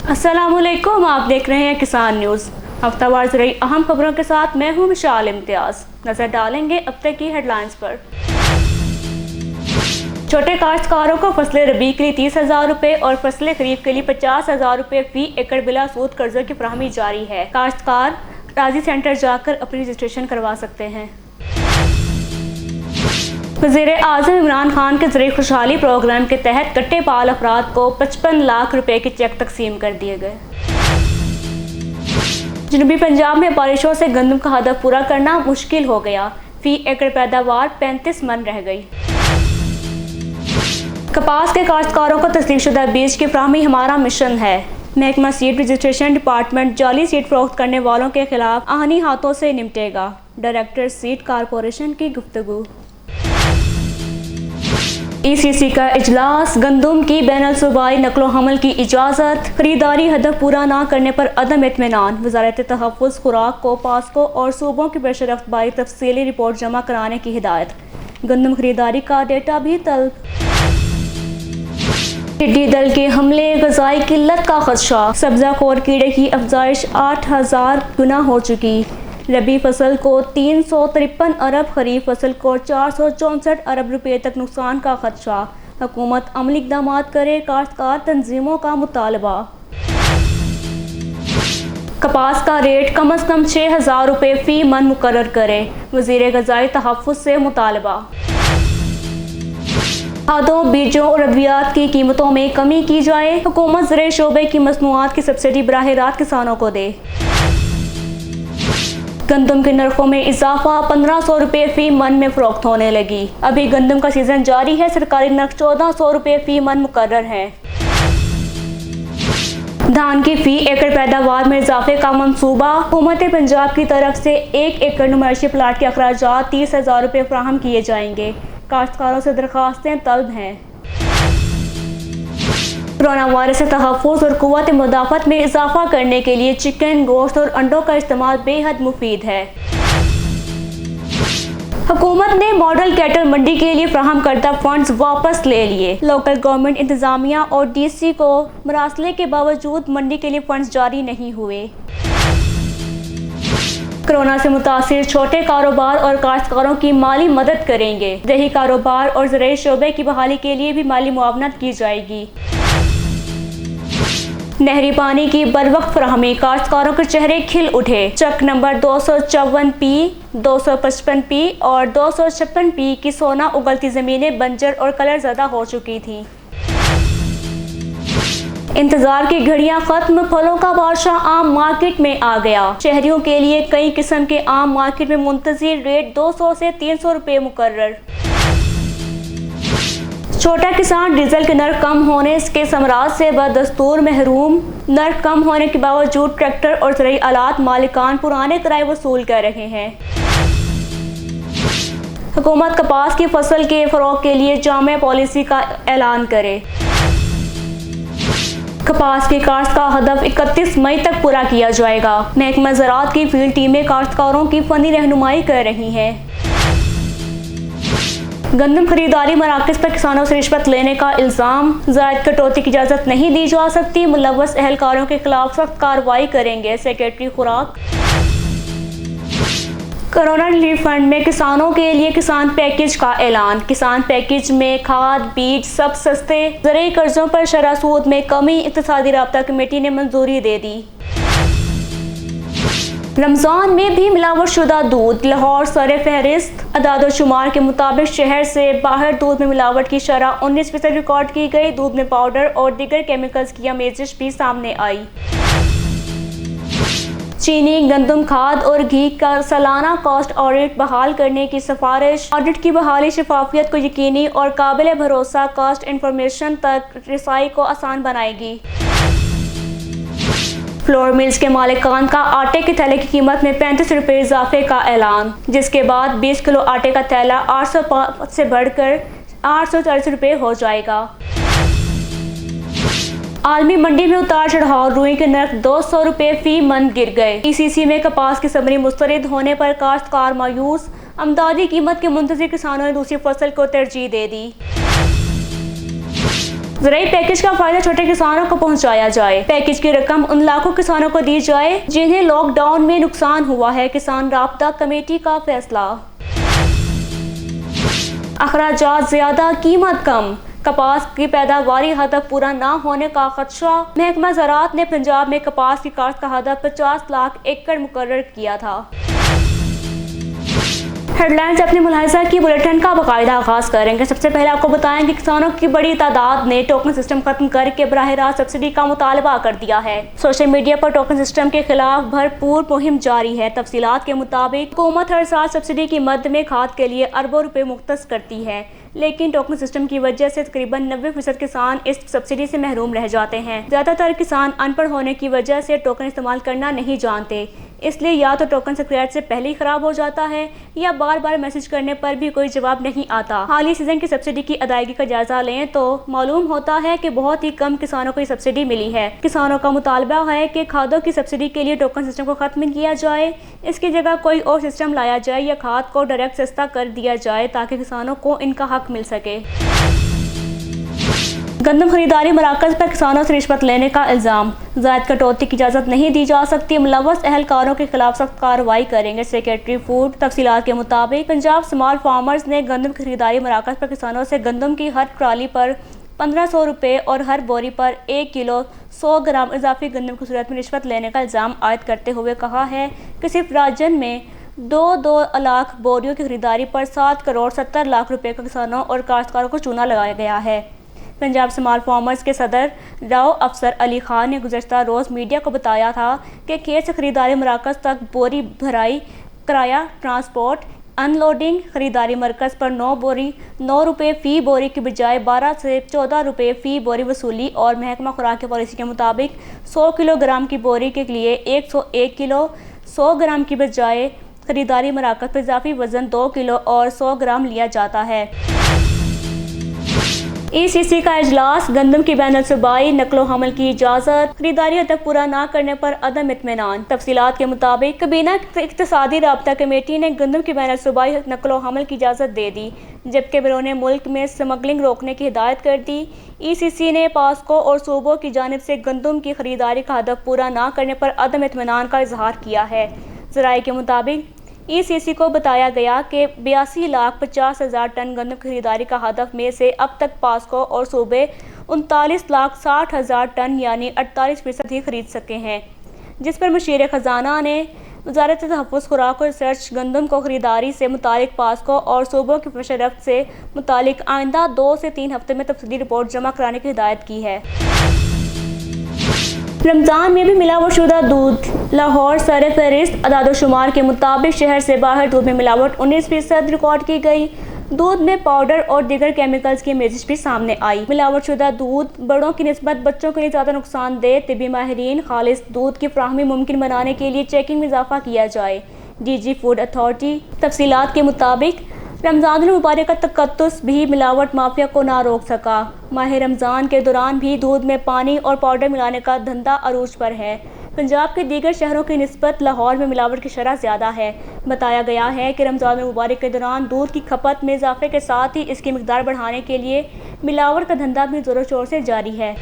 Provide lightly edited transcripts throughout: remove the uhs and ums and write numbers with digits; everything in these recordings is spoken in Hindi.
अस्सलामुअलैकुम, आप देख रहे हैं किसान न्यूज़। हफ्तावार ज़रूरी अहम खबरों के साथ मैं हूं मिशाल इम्तियाज़। नजर डालेंगे अब तक की हेडलाइंस पर। छोटे काश्तकारों को फसलें रबी के लिए 30,000 रुपये और फसलें खरीफ के लिए 50,000 रुपये फी एकड़ बिला सूद कर्जों की फराहमी जारी है। काश्तकार राजी सेंटर जाकर अपनी रजिस्ट्रेशन करवा सकते हैं। वज़ीर-ए-आज़म इमरान खान के ज़रिए खुशहाली प्रोग्राम के तहत कट्टे पाल अफराद को 55 लाख रुपए के चेक तकसीम कर दिए गए। जनूबी पंजाब में बारिशों से गंदम का हदफ पूरा करना मुश्किल हो गया। फी एकड़ पैदावार 35 मन रह गई। कपास के काश्तकारों को तस्दीकशुदा बीज की फराहमी हमारा मिशन है। महकमा सीड रजिस्ट्रेशन डिपार्टमेंट जाली सीड फरोख्त करने वालों के खिलाफ आहनी हाथों से निपटेगा। डायरेक्टर सीड कारपोरेशन की गुफ्तगू। ECC का इजलास, गंदम की बैनुल सूबाई नकलो हमल की इजाज़त, खरीदारी हदफ पूरा ना करने पर अदम इत्मीनान। वज़ारत तहफ़्फ़ुज़ खुराक को पास्को और सूबों की पेशरफ्त बारी तफसीली रिपोर्ट जमा कराने की हिदायत। गंदम खरीदारी का डेटा भी तलब। टिड्डी दल के हमले, ग़िज़ाई किल्लत का खदशा, सब्ज़ाखोर कीड़े की अफजाइश 8,000 गुना हो चुकी। रबी फसल को 353 अरब, खरीफ फसल को 464 अरब रुपए तक नुकसान का खदशा। हुकूमत अमली इक़दाम करे, काश्तकार तंजीमों का मुतालबा। कपास का रेट कम अज़ कम 6,000 रुपये फ़ी मन मुकर्रर करे। वज़ीर ग़िज़ाई तहफ़्फ़ुज़ से मुतालबा। खादों, बीजों और अद्वियात की कीमतों में कमी की जाए। हुकूमत ज़राई शोबे की मसनूआत की सब्सिडी बराह रास्त किसानों को दे। गंदम के नरखों में इजाफा, 1,500 रुपये फ़ी मन में फ़रोख्त होने लगी। अभी गंदम का सीज़न जारी है। सरकारी नर्ख 1,400 रुपये फ़ी मन मुकर्रर है। धान की फ़ी एकड़ पैदावार में इजाफे का मंसूबा। हुकूमत पंजाब की तरफ से 1 एकड़ नुमाइशी प्लाट के अखराजात 30,000 रुपये फराहम किए जाएंगे। काश्तकारों से दरख्वास्तें तलब हैं। कोरोना वायरस से तहफ़्फ़ुज़ और क़ुव्वत मुदाफ़त में इजाफा करने के लिए चिकन, गोश्त और अंडों का इस्तेमाल बेहद मुफीद है। हुकूमत ने मॉडल कैटल मंडी के लिए फराहम करदा फंड्स वापस ले लिए। लोकल गवर्नमेंट इंतज़ामिया और DC को मरासले के बावजूद मंडी के लिए फंड्स जारी नहीं हुए। कोरोना से मुतासिर छोटे कारोबार और काश्तकारों की माली मदद करेंगे। देही कारोबार और ज़राई शोबे की बहाली के लिए भी माली मुआवनत की जाएगी। नहरी पानी की बरवक्त फराहमी, काश्तकारों के चेहरे खिल उठे। चक नंबर 254P, 255P और 256P की सोना उगलती ज़मीनें बंजर और कलर ज़दा हो चुकी थीं। इंतजार की घड़ियां खत्म, फलों का बादशाह आम मार्केट में आ गया। शहरियों के लिए कई किस्म के आम मार्केट में मुंतज़िर रेट 200 से 300 रुपये मुकर्रर। छोटा किसान डीजल के नर्ख कम होने के समराज से बदस्तूर महरूम। नर्ख कम होने के बावजूद ट्रैक्टर और ज़राई आलात मालिकान पुराने किराए वसूल कर रहे हैं। हुकूमत कपास की फसल के फ़रोग़ के लिए जामे पॉलिसी का ऐलान करे। कपास की काश्त का हदफ 31 मई तक पूरा किया जाएगा। महकमा ज़राअत की फील्ड टीमें काश्तकारों की फ़नी रहनुमाई कर रही हैं। गंदम खरीदारी मराकज़ पर किसानों से रिश्वत लेने का इल्ज़ाम, ज़ायद कटौती की इजाज़त नहीं दी जा सकती। मुलव्वस एहलकारों के खिलाफ सख्त कार्रवाई करेंगे सेक्रेटरी खुराक। कोरोना रिलीफ फंड में किसानों के लिए किसान पैकेज का ऐलान। किसान पैकेज में खाद, बीज सब सस्ते, ज़राई कर्जों पर शरह सूद में कमी। इक़्तिसादी राब्ता कमेटी ने मंजूरी दे दी। रमज़ान में भी मिलावट शुदा दूध, लाहौर सरे फहरिस्त। अदाद शुमार के मुताबिक शहर से बाहर दूध में मिलावट की शरह 19% रिकॉर्ड की गई। दूध में पाउडर और दीगर केमिकल्स की आमेज़िश भी सामने आई। चीनी, गंदम, खाद और घी का सालाना कॉस्ट ऑडिट बहाल करने की सिफारिश। ऑडिट की बहाली शफाफियत को यकीनी और काबिल भरोसा कॉस्ट इंफॉर्मेशन तक रसाई को आसान बनाएगी। फ्लोर मिल्स के मालिकान का आटे के थैले की कीमत में 35 रुपये इजाफे का ऐलान, जिसके बाद 20 किलो आटे का थैला 805 से बढ़कर 840 रुपये हो जाएगा। आलमी मंडी में उतार चढ़ाव, रुई के नर्ख 200 रुपये फी मन गिर गए। ECC में कपास की समरी मुस्तरद होने पर काश्तकार मायूस। अमदादी कीमत के मुंतज़िर किसानों ने दूसरी फसल को तरजीह दे दी। ज़राई पैकेज का फायदा छोटे किसानों को पहुंचाया जाए। पैकेज की रकम उन लाखों किसानों को दी जाए जिन्हें लॉकडाउन में नुकसान हुआ है। किसान राब्ता कमेटी का फैसला। अखराजात ज्यादा, कीमत कम, कपास की पैदावारी हदफ पूरा न होने का खदशा। महकमा ज़राअत ने पंजाब में कपास की काश्त का हदफ 50 लाख एकड़ मुकर्रर किया था। हेडलाइंस अपने मुलाहिजा की बुलेटिन का बाकायदा आगाज करेंगे। सबसे पहले आपको बताएंगे किसानों की बड़ी तादाद ने टोकन सिस्टम खत्म करके बराह रास्त सब्सिडी का मुतालबा कर दिया है। सोशल मीडिया पर टोकन सिस्टम के खिलाफ भरपूर मुहिम जारी है। तफसीलात के मुताबिक हुकूमत हर साल सब्सिडी की मद में खाद के लिए अरबों रुपए मुख्तस करती है, लेकिन टोकन सिस्टम की वजह से तकरीबन 90% किसान इस सब्सिडी से महरूम रह जाते हैं। ज़्यादातर किसान अनपढ़ होने की वजह से टोकन इस्तेमाल करना नहीं जानते, इसलिए या तो टोकन सक्रियत से पहले ही खराब हो जाता है या बार बार मैसेज करने पर भी कोई जवाब नहीं आता। हालिया सीजन की सब्सिडी की अदायगी का जायजा लें तो मालूम होता है कि बहुत ही कम किसानों को ये सब्सिडी मिली है। किसानों का मुतालबा है कि खादों की सब्सिडी के लिए टोकन सिस्टम को खत्म किया जाए, इसकी जगह कोई और सिस्टम लाया जाए या खाद को डायरेक्ट सस्ता कर दिया जाए ताकि किसानों को इनका हक मिल सके। गंदम खरीदारी मराकज़ पर किसानों से रिश्वत लेने का इल्ज़ाम। ज़ायद कटौती की इजाज़त नहीं दी जा सकती, मुलव्वस अहलकारों के खिलाफ सख्त कार्रवाई करेंगे सेक्रेटरी फूड। तफसीलात के मुताबिक पंजाब स्मॉल फार्मर्स ने गंदम खरीदारी मराकज़ पर किसानों से गंदम की हर ट्राली पर 1500 रुपये और हर बोरी पर 1 किलो 100 ग्राम इजाफी गंदम की सूरत में रिश्वत लेने का इल्ज़ाम आयद करते हुए कहा है कि सिर्फ राज्य में 2 लाख बोरियों की खरीदारी पर 7 करोड़ 70 लाख रुपये का किसानों और काश्तकारों को चूना लगाया गया है। पंजाब स्मॉल फार्मर्स के सदर राव अफसर अली खान ने गुज़श्ता रोज़ मीडिया को बताया था कि खेत से खरीदारी मराकज़ तक बोरी भराई, किराया, ट्रांसपोर्ट, अनलोडिंग, खरीदारी मरकज़ पर 9 रुपये फ़ी बोरी की बजाय 12 से 14 रुपये फ़ी बोरी वसूली और महकमा खुराक की पॉलिसी के मुताबिक 100 किलोग्राम की बोरी के लिए 101 किलो 100 ग्राम की बजाय खरीदारी मराकज़ पर इजाफी वज़न 2 किलो और 100 ग्राम लिया जाता है। ECC का इजलास, गंदम की बैनुल सूबाई नकलो हमल की इजाज़त, खरीदारी हदफ पूरा न करने पर अदम इत्मीनान। तफसीलात के मुताबिक काबीना इक़्तिसादी राब्ता कमेटी ने गंदम की बैनुल सूबाई नकलो हमल की इजाज़त दे दी, जबकि बैरून मुल्क में स्मगलिंग रोकने की हिदायत कर दी। ECC ने पास्को और सूबों की जानिब से गंदम की खरीदारी का हदफ पूरा न करने पर अदम इत्मीनान का इजहार किया है। ज़राए के मुताबिक ECC को बताया गया कि 82,50,000 टन गंदम खरीदारी का हदफ में से अब तक पास्को और सूबे 39,60,000 टन यानी 48% ही खरीद सके हैं, जिस पर मुशीर ख़जाना ने वज़ारत तहफ़्फ़ुज़ खुराक और रिसर्च गंदम को खरीदारी से मुतालिक पास्को और सूबों की पेशरफ्त से मुतालिक आइंदा 2 से 3 हफ्ते में तफसीली रिपोर्ट जमा कराने की हिदायत की है। रमज़ान में भी मिलावटशुदा दूध। लाहौर सर फहरिस्त अदाद-ओ-शुमार के मुताबिक शहर से बाहर दूध में मिलावट 19% रिकॉर्ड की गई। दूध में पाउडर और दीगर केमिकल्स की इमेजेस भी सामने आई। मिलावटशुदा दूध बड़ों की निस्बत बच्चों के लिए ज़्यादा नुकसानदेह। तिब्बी माहिरीन खालिस दूध की फ्राहमी मुमकिन बनाने के लिए चेकिंग में इजाफा किया जाए। DG food authority. तफसीलात के मुताबिक रमज़ान मुबारक का तकद्दुस भी मिलावट माफिया को ना रोक सका। माह रमज़ान के दौरान भी दूध में पानी और पाउडर मिलाने का धंधा अरूज पर है। पंजाब के दीगर शहरों की निस्बत लाहौर में मिलावट की शरह ज़्यादा है। बताया गया है कि रमज़ान मुबारक के दौरान दूध की खपत में इजाफे के साथ ही इसकी मिकदार बढ़ाने के लिए मिलावट का धंधा भी ज़ोरों शोर से जारी है।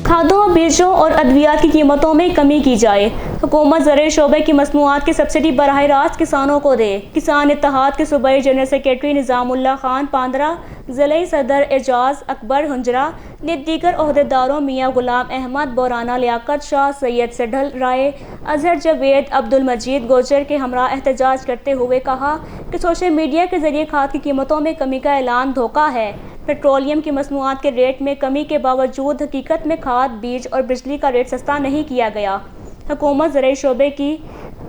खादों, बीजों और अद्वियात की कीमतों में कमी की जाए। हुकूमत ज़राई शोबे की मसनूआत की सब्सिडी बराह रास्त किसानों को दे। किसान इत्तेहाद के सूबाई जनरल सेक्रेटरी निज़ामुल्लाह खान पांदरा, ज़िले सदर एजाज अकबर हुंजरा ने दीगर अहदेदारों मियाँ गुलाम अहमद, बोराना लियाकत शाह, सैयद सेढल राय, अजहर जावेद, अब्दुल मजीद गोजर के हमरा एहतजाज करते हुए कहा कि सोशल मीडिया के जरिए खाद की कीमतों में कमी का ऐलान धोखा है। पेट्रोलियम की मसनूआत के रेट में कमी के बावजूद हकीकत में खाद, बीज और बिजली का रेट सस्ता नहीं किया गया। हुकूमत ज़राई शोबे की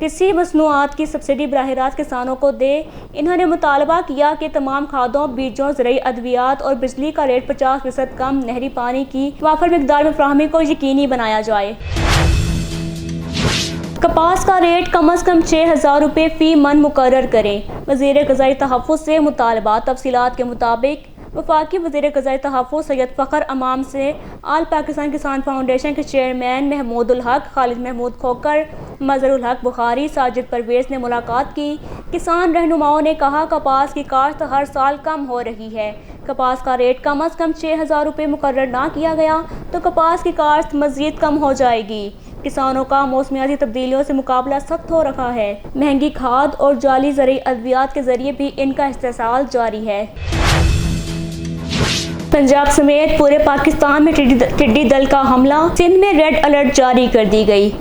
किसी मसनूआत की सब्सिडी बराह रास्त किसानों को दे। इन्होंने मुतालबा किया कि तमाम खादों, बीजों, ज़राई अद्वियात और बिजली का रेट 50% कम, नहरी पानी की वाफर मिकदार में फ्राहमी को यकीनी बनाया जाए। कपास का रेट कम अज़ कम 6,000 रुपये फ़ी मन मुकर्रर करें। वज़ीर ग़ज़ाई तहफ़्फ़ुज़ से मुतालबा। तफसीलात के मुताबिक वफाकी वज़ीर ग़ज़ाई तहफ़्फ़ुज़ सैयद फ़खर अमाम से आल पाकिस्तान किसान फाउंडेशन के चेयरमैन महमूदुल हक, खालिद महमूद खोकर, मज़हरुल हक बुखारी, साजिद परवेज़ ने मुलाकात की। किसान रहनुमाओं ने कहा कपास की काश्त हर साल कम हो रही है। कपास का रेट कम अज़ कम 6,000 रुपये मुकर्रर ना किया गया तो कपास की काश्त मज़ीद कम हो जाएगी। किसानों का मौसमियाती तब्दीलियों से मुकाबला सख्त हो रहा है। महंगी खाद और जाली ज़रूरी अद्वियात के जरिए भी इनका इस्तेसाल जारी है। पंजाब समेत पूरे पाकिस्तान में टिड्डी दल का हमला, सिंध में रेड अलर्ट जारी कर दी गई।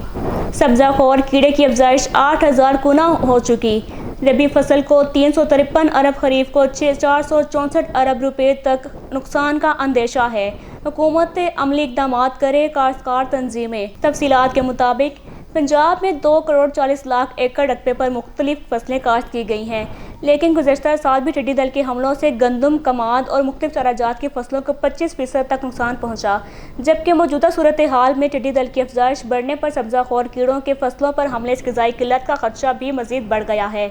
सब्ज़ाखोर कीड़े की अफजाइश 8,000 गुना हो चुकी। रबी फसल को 353 अरब, खरीफ को 464 अरब रुपए तक नुकसान का अंदेशा है। हुकूमत अमली इक़दामात करे काश्तकार तंजीमें। तफसीलात के मुताबिक पंजाब में 2 करोड़ 40 लाख एकड़ रकबे पर मुख्तलिफ फसलें काश्त की गई हैं, लेकिन गुज़श्ता साल भी टिड्डी दल के हमलों से गंदम, कमाद और मुख्तलिफ चाराजात की फसलों को 25% तक नुकसान पहुँचा। जबकि मौजूदा सूरत हाल में टिड्डी दल की अफजाइश बढ़ने पर सब्ज़ाखोर कीड़ों के फसलों पर हमले से ग़िज़ाई किल्लत का खदशा भी मज़ीद बढ़ गया है।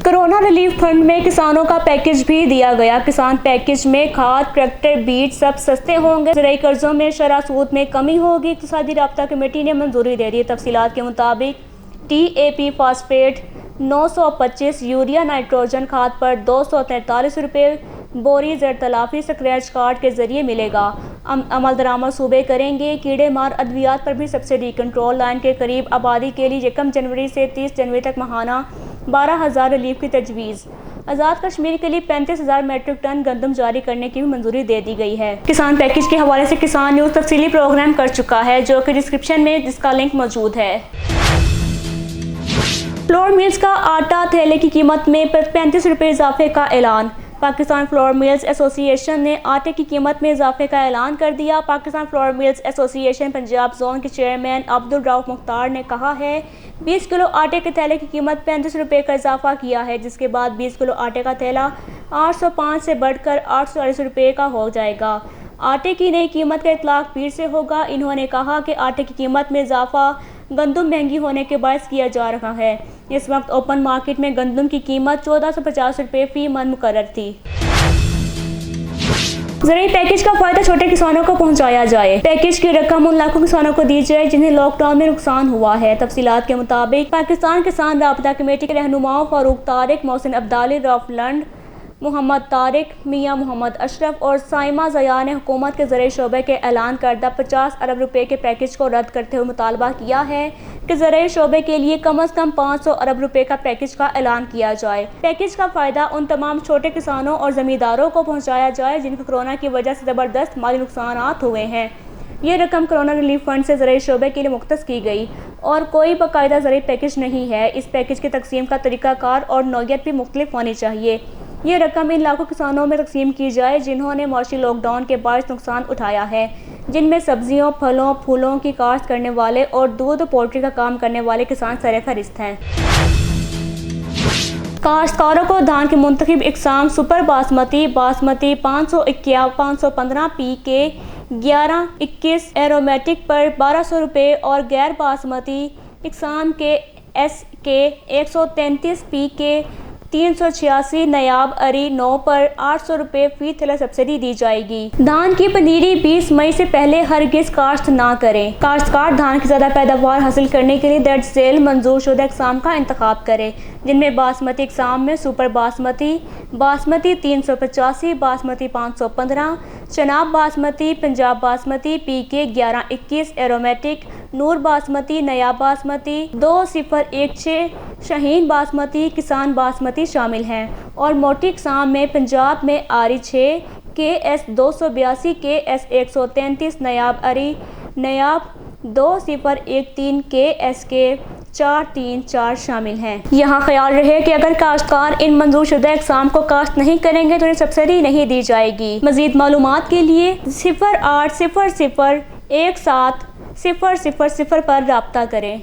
कोरोना रिलीफ फंड में किसानों का पैकेज भी दिया गया। किसान पैकेज में खाद, ट्रैक्टर, बीज सब सस्ते होंगे। ज़राई कर्जों में शरह सूद में कमी होगी। इक़्तिसादी राब्ता कमेटी ने मंजूरी दे दी। तफसीलात के मुताबिक TAP फास्फेट 925, यूरिया नाइट्रोजन खाद पर 243 रुपये, बोरी ज़रतलाफी स्क्रैच कार्ड के जरिए मिलेगा। अमल दरामद सूबे करेंगे। कीड़े मार अद्वियात पर भी सब्सिडी। कंट्रोल लाइन के करीब आबादी के लिए 1 जनवरी से 30 जनवरी तक माहाना 12,000 रिलीफ की तजवीज़। आज़ाद कश्मीर के लिए 35,000 मेट्रिक टन गंदम जारी करने की भी मंजूरी दे दी गई है। किसान पैकेज के हवाले से किसान न्यूज़ तफसीली प्रोग्राम कर चुका है, जो कि डिस्क्रिप्शन में जिसका लिंक मौजूद है। फ्लोर मिल्स का आटा थैले की कीमत में 35 रुपये इजाफे का ऐलान। पाकिस्तान फ्लोर मिल्स एसोसिएशन ने आटे की कीमत में इजाफे का ऐलान कर दिया। Pakistan flour mills association Punjab zone के चेयरमैन अब्दुल रऊफ मुख्तार ने कहा है 20 किलो आटे के थैले की कीमत 35 रुपये का इजाफा किया है, जिसके बाद 20 किलो आटे का थैला 805 से बढ़कर 840 रुपये का हो जाएगा। आटे की नई कीमत का इतलाक पीर से होगा। इन्होंने कहा कि आटे की कीमत में इजाफा गंदम महंगी होने के बायस किया जा रहा है। इस वक्त ओपन मार्केट में गंदम की कीमत 1450 रुपये फी मन मुकर्रर थी। ज़रूरी पैकेज का फायदा छोटे किसानों को पहुंचाया जाए। पैकेज की रकम उन लाखों किसानों को दी जाए जिन्हें लॉकडाउन में नुकसान हुआ है। तफसीलात के मुताबिक पाकिस्तान किसान राब्ता कमेटी के रहनुमाओं फारूक तारिक, मोहसिन अब्दाली, रऊफ लंड, मोहम्मद तारिक, मियाँ मोहम्मद अशरफ और साइमा ज़या ने हुकूमत के ज़राई शोबे के ऐलान करदा 50 अरब रुपये के पैकेज को रद्द करते हुए मुतालबा किया है कि ज़राई शोबे के लिए कम अज़ कम 500 अरब रुपये का पैकेज का ऐलान किया जाए। पैकेज का फ़ायदा उन तमाम छोटे किसानों और ज़मींदारों को पहुँचाया जाए जिनको कोरोना की वजह से ज़बरदस्त माली नुकसान हुए हैं। ये रकम कोरोना रिलीफ फंड से ज़राई शोबे के लिए मुख्तस की गई और कोई बाकायदा ज़राई पैकेज नहीं है। इस पैकेज की तकसीम का तरीक़ाकार और नौयत भी मुख्तलिफ होनी चाहिए। ये रकम इन लाखों किसानों में तकसीम की जाए जिन्होंने मौशी लॉकडाउन के बायस नुकसान उठाया है, जिनमें सब्जियों, फलों, फूलों की काश्त करने वाले और दूध पोल्ट्री का काम करने वाले किसान सरफहरिस्त हैं। काश्तकारों को धान के मुंतखब इकसाम super basmati, basmati 551, 515 PK 1121 aromatic पर 1200 रुपये और गैर बासमती इकसाम के SK 133 PK 386 नयाब अरी 9 पर 800 रुपये फी थैला सब्सिडी दी जाएगी। धान की पनीरी 20 मई से पहले हरगिज़ काश्त ना करें। काश्तकार धान की ज़्यादा पैदावार हासिल करने के लिए दर्ज झेल मंजूर शुदा इकसाम का इंतखाब करें, जिनमें बासमती इकसाम में super basmati, basmati 385, basmati 515, Chenab basmati, Punjab basmati PK 1121 aromatic, Noor basmati, नया बासमती 2016, शाहीन बासमती, किसान बासमती शामिल हैं और मोटी इकसाम में पंजाब में आरी 6, KS 282, KS 133, नयाब अरी, नयाब 2013, KSK 434 शामिल हैं। यहाँ ख्याल रहे कि अगर काश्तकार इन मंजूर शुदा इकसाम को काश्त नहीं करेंगे तो उन्हें सब्सिडी नहीं दी जाएगी। मज़ीद मालूमात के लिए 0800 1700 पर राब्ता करें।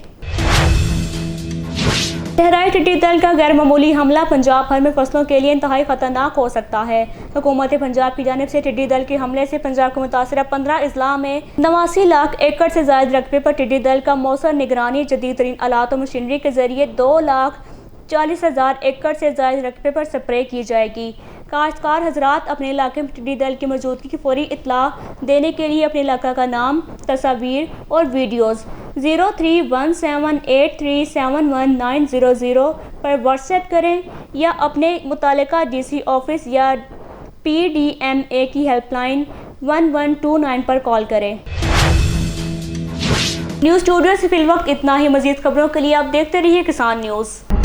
सहराई टिड्डी दल का गैर मामूली हमला पंजाब भर में फसलों के लिए इंतहाई खतरनाक हो सकता है। हुकूमत पंजाब की जानिब से टिड्डी दल के हमले से पंजाब को मुतासर 15 अजला में 89 लाख एकड़ से ज़ायद रकबे पर टिड्डी दल का मौसर निगरानी जदीद तरीन आलात और मशीनरी के जरिए 2,40,000 एकड़ से ज़ायद रकबे पर स्प्रे की जाएगी। काश्तकार हजरात अपने इलाके में टिड्डी दल की मौजूदगी की फौरी इत्तला देने के लिए अपने इलाका का नाम, तस्वीर और वीडियोज़ 031783719002 पर व्हाट्सएप करें या अपने मुतालिका डीसी ऑफिस या PDMA की हेल्पलाइन 1129 पर कॉल करें। न्यूज़ स्टूडियो से फिलवक्त इतना ही। मज़ीद खबरों के लिए आप देखते रहिए किसान न्यूज़।